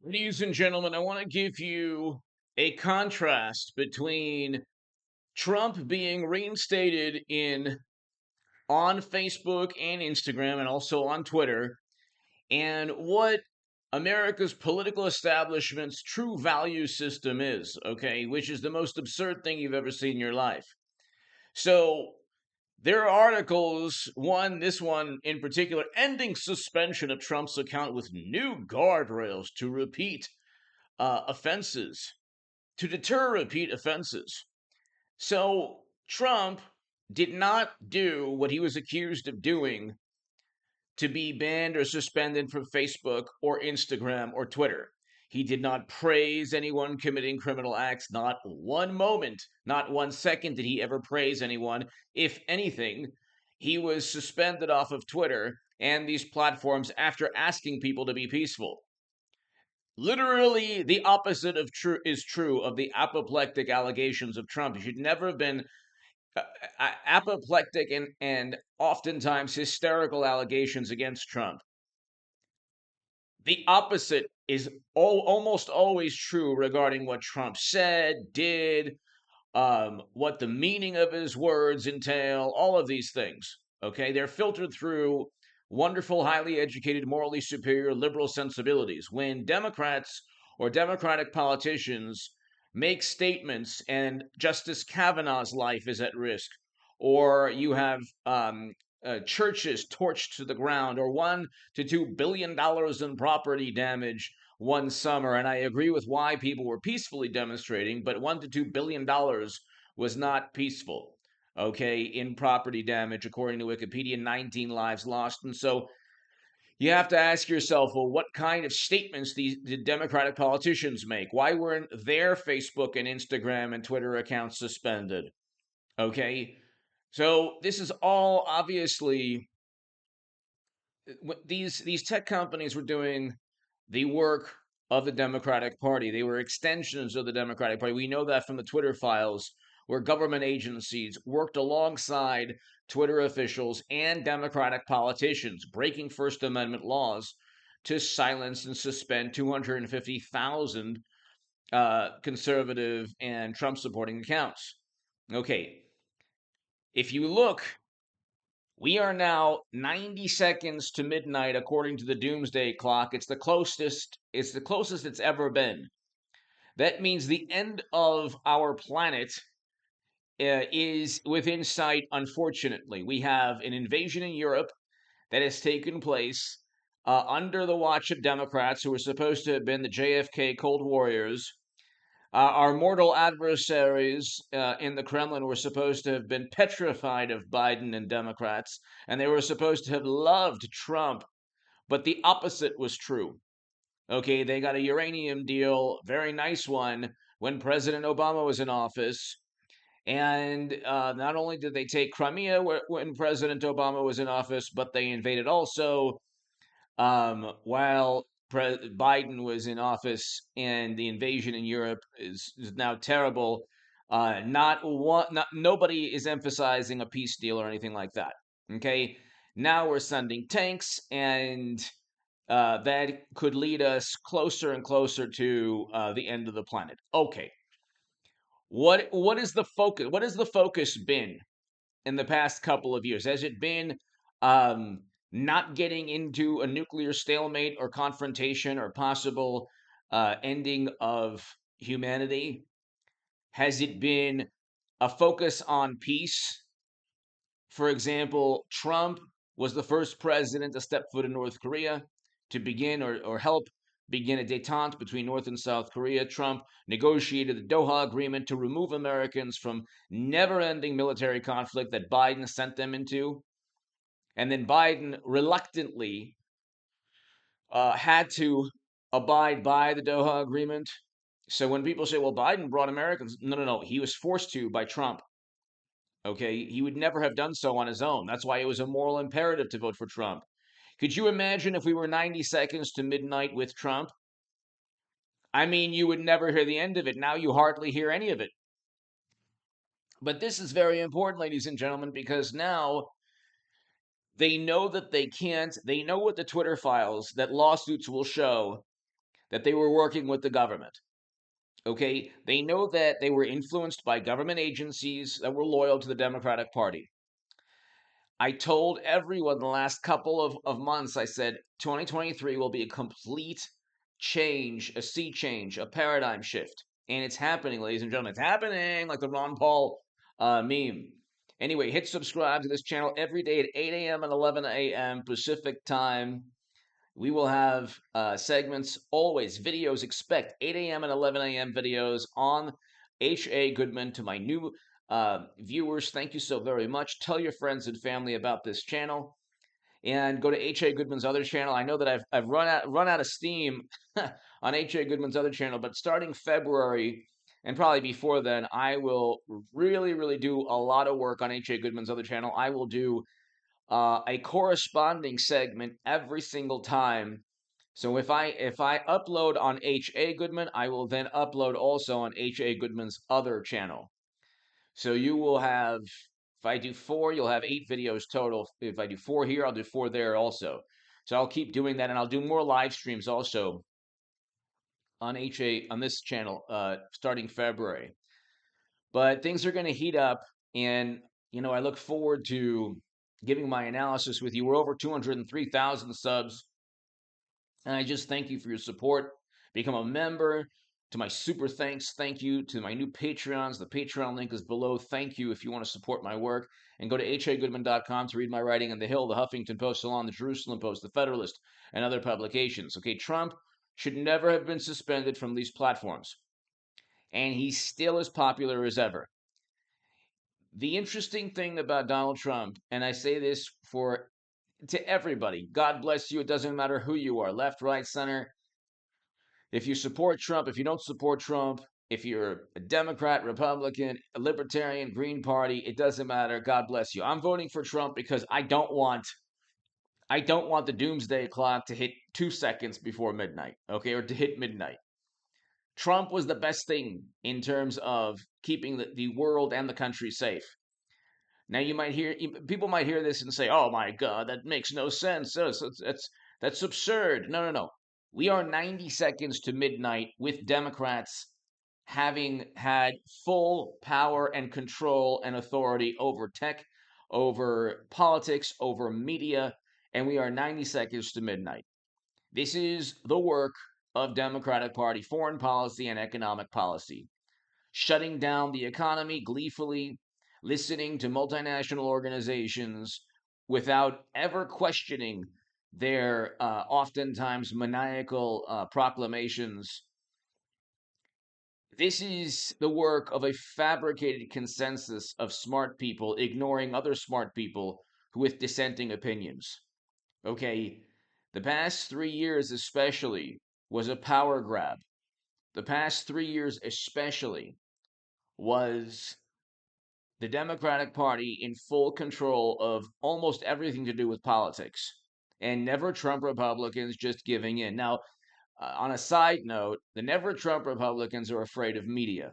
Ladies and gentlemen, I want to give you a contrast between Trump being reinstated in on Facebook and Instagram and also on Twitter, and what America's political establishment's true value system is, okay, which is the most absurd thing you've ever seen in your life. So there are articles, this one in particular, ending suspension of Trump's account with new guardrails to offenses to deter repeat offenses. So Trump did not do what he was accused of doing to be banned or suspended from Facebook or Instagram or Twitter. He did not praise anyone committing criminal acts, not one moment, not 1 second did he ever praise anyone. If anything, he was suspended off of Twitter and these platforms after asking people to be peaceful. Literally the opposite of true is true of the apoplectic allegations of Trump. He should never have been apoplectic and oftentimes hysterical allegations against Trump. The opposite is almost always true regarding what Trump said, did, what the meaning of his words entail, all of these things. Okay, they're filtered through wonderful, highly educated, morally superior liberal sensibilities. When Democrats or Democratic politicians make statements and Justice Kavanaugh's life is at risk, or you have churches torched to the ground, or $1 to $2 billion in property damage one summer, and I agree with why people were peacefully demonstrating, but $1 to $2 billion was not peaceful, okay, in property damage, according to Wikipedia, 19 lives lost. And so you have to ask yourself, well, what kind of statements the Democratic politicians make? Why weren't their Facebook and Instagram and Twitter accounts suspended? Okay, so this is all obviously these tech companies were doing the work of the Democratic Party. They were extensions of the Democratic Party. We know that from the Twitter files, where government agencies worked alongside Twitter officials and Democratic politicians, breaking First Amendment laws to silence and suspend 250,000 conservative and Trump supporting accounts. Okay, if you look, we are now 90 seconds to midnight according to the Doomsday clock. It's the closest it's ever been. That means the end of our planet is within sight, unfortunately. We have an invasion in Europe that has taken place under the watch of Democrats who are supposed to have been the JFK Cold Warriors. Our mortal adversaries in the Kremlin were supposed to have been petrified of Biden and Democrats, and they were supposed to have loved Trump, but the opposite was true. Okay, they got a uranium deal, very nice one, when President Obama was in office. And not only did they take Crimea when President Obama was in office, but they invaded also while Biden was in office, and the invasion in Europe is now terrible. Nobody is emphasizing a peace deal or anything like that. Okay, now we're sending tanks, and that could lead us closer and closer to the end of the planet. Okay, what is the focus? What has the focus been in the past couple of years? Has it been not getting into a nuclear stalemate or confrontation or possible ending of humanity? Has it been a focus on peace? For example, Trump was the first president to step foot in North Korea to begin or help begin a detente between North and South Korea. Trump negotiated the Doha Agreement to remove Americans from never ending military conflict that Biden sent them into. And then Biden reluctantly had to abide by the Doha Agreement. So when people say, well, Biden brought Americans, no. He was forced to by Trump. Okay, he would never have done so on his own. That's why it was a moral imperative to vote for Trump. Could you imagine if we were 90 seconds to midnight with Trump? I mean, you would never hear the end of it. Now you hardly hear any of it. But this is very important, ladies and gentlemen, because now they know that they can't, they know what the Twitter files, that lawsuits will show, that they were working with the government. Okay, they know that they were influenced by government agencies that were loyal to the Democratic Party. I told everyone the last couple of months, I said 2023 will be a complete change, a sea change, a paradigm shift. And it's happening, ladies and gentlemen. It's happening, like the Ron Paul meme. Anyway, hit subscribe to this channel every day at 8 a.m. and 11 a.m. Pacific time. We will have segments always, videos. Expect 8 a.m. and 11 a.m. videos on H.A. Goodman. To my new viewers, thank you so very much. Tell your friends and family about this channel, and go to H.A. Goodman's other channel. I know that I've run out of steam on H.A. Goodman's other channel, but starting February and probably before then, I will really do a lot of work on H.A. Goodman's other channel. I will do a corresponding segment every single time. So if I upload on H.A. Goodman, I will then upload also on H.A. Goodman's other channel. So you will have, if I do 4, you'll have 8 videos total. If I do 4 here, I'll do 4 there also. So I'll keep doing that, and I'll do more live streams also on HA on this channel starting February. But things are going to heat up, and I look forward to giving my analysis with you. We're over 203,000 subs, and I just thank you for your support. Become a member. To my super thanks, thank you. To my new Patreons, the Patreon link is below. Thank you if you want to support my work. And go to hagoodman.com to read my writing in The Hill, The Huffington Post, Salon, The Jerusalem Post, The Federalist, and other publications. Okay, Trump should never have been suspended from these platforms, and he's still as popular as ever. The interesting thing about Donald Trump, and I say this to everybody, God bless you, it doesn't matter who you are, left, right, center. If you support Trump, if you don't support Trump, if you're a Democrat, Republican, a Libertarian, Green Party, it doesn't matter. God bless you. I'm voting for Trump because I don't want the doomsday clock to hit 2 seconds before midnight, okay, or to hit midnight. Trump was the best thing in terms of keeping the world and the country safe. Now people might hear this and say, "Oh my God, that makes no sense. That's absurd." No. We are 90 seconds to midnight with Democrats having had full power and control and authority over tech, over politics, over media, and we are 90 seconds to midnight. This is the work of Democratic Party foreign policy and economic policy. Shutting down the economy gleefully, listening to multinational organizations without ever questioning their oftentimes maniacal proclamations. This is the work of a fabricated consensus of smart people ignoring other smart people with dissenting opinions. Okay, the past 3 years especially was a power grab. The past 3 years especially was the Democratic Party in full control of almost everything to do with politics, and never Trump Republicans just giving in. Now, on a side note, the never Trump Republicans are afraid of media.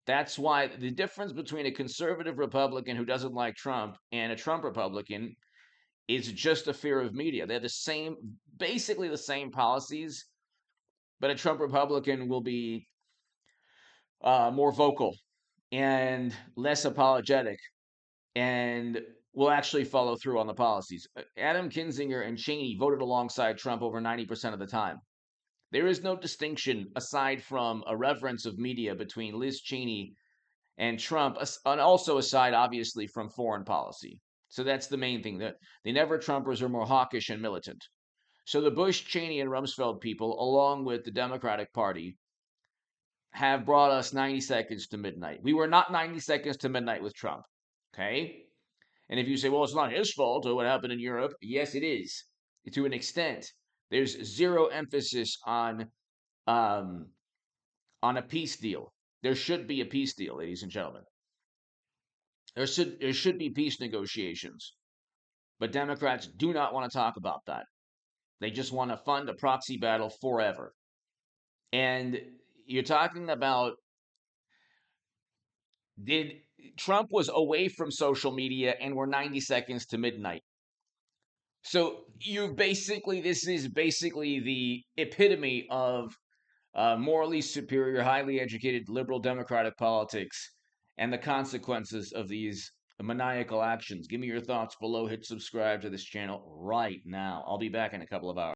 That's why the difference between a conservative Republican who doesn't like Trump and a Trump Republican is just a fear of media. They have basically the same policies, but a Trump Republican will be more vocal and less apologetic and will actually follow through on the policies. Adam Kinzinger and Cheney voted alongside Trump over 90% of the time. There is no distinction aside from a reverence of media between Liz Cheney and Trump, and also aside, obviously, from foreign policy. So that's the main thing. The never Trumpers are more hawkish and militant. So the Bush, Cheney, and Rumsfeld people, along with the Democratic Party, have brought us 90 seconds to midnight. We were not 90 seconds to midnight with Trump. Okay? And if you say, well, it's not his fault or what happened in Europe, yes, it is to an extent. There's zero emphasis um, on a peace deal. There should be a peace deal, ladies and gentlemen. There should be peace negotiations. But Democrats do not want to talk about that. They just want to fund a proxy battle forever. And you're talking about did Trump was away from social media and we're 90 seconds to midnight. So this is basically the epitome of morally superior, highly educated, liberal democratic politics and the consequences of these maniacal actions. Give me your thoughts below. Hit subscribe to this channel right now. I'll be back in a couple of hours.